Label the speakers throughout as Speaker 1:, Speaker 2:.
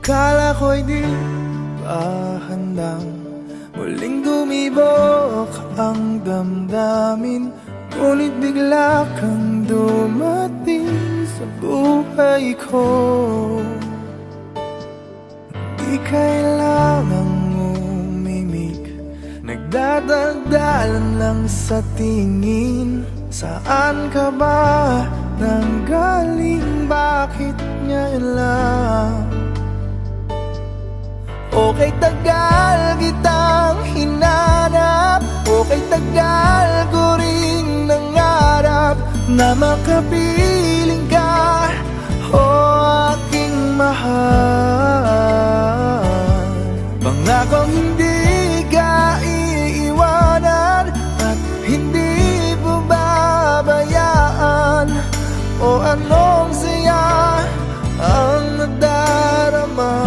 Speaker 1: Akala ko'y di pa handang muling dumibok ang damdamin, ngunit bigla kang dumating sa buhay ko. Di kailangang umimik, nagdadagdalan lang sa tingin. Saan ka ba nanggaling? Bakit ngayon lang? Okay, tagal kitang hinanap, okay, tagal ko rin nangarap na makapiling ka, o aking mahal. Pangakong hindi ka iiwanan at hindi babayaan, o anong saya ang nadarama.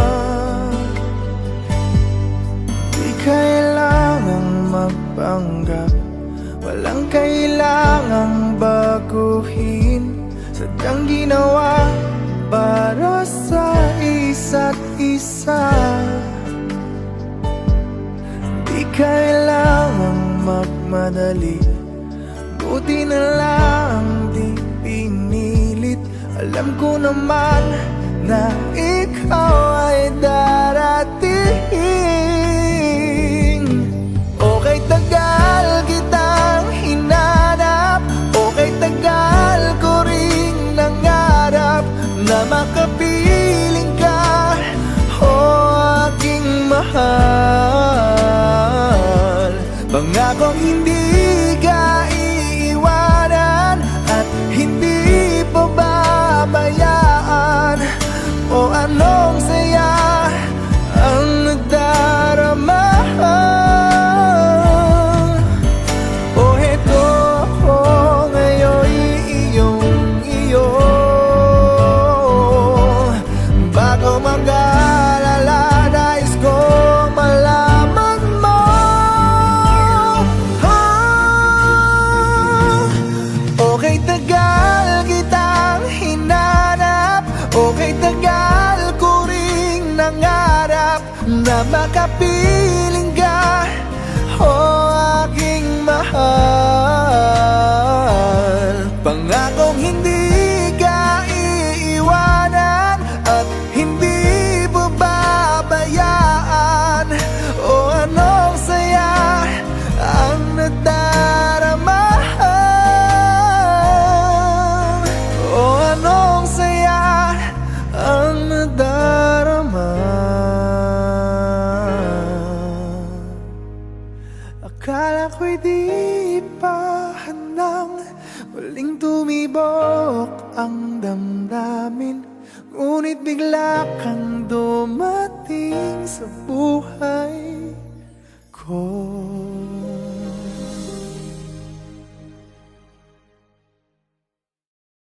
Speaker 1: Kailangang magpanggap, walang kailangang baguhin, sadyang ginawa para sa isa't isa. Di kailangang magmadali, buti na lang di pinilit. Alam ko naman na ikaw ay darating. Okay, tagal kitang hinanap, okay, tagal ko ring nangarap na makapiling ka, o aking mahal. Pangakong hindi ka iiwanan at hindi pababayaan, o anong saya ang nadarama. O heto ako ngayon, iyong-iyo. Bago mag-alala, nais kong malaman mo, okay, tagal kitang hinanap, okay, tagal ko ring nangarap na makapiling ka, o aking mahal. Pangakong hindi ka iiwanan at hindi babayaan, o anong saya ang nadarama. O anong saya ang nadarama. Akala ko'y di pa handang muling tumibok ang damdamin, ngunit bigla kang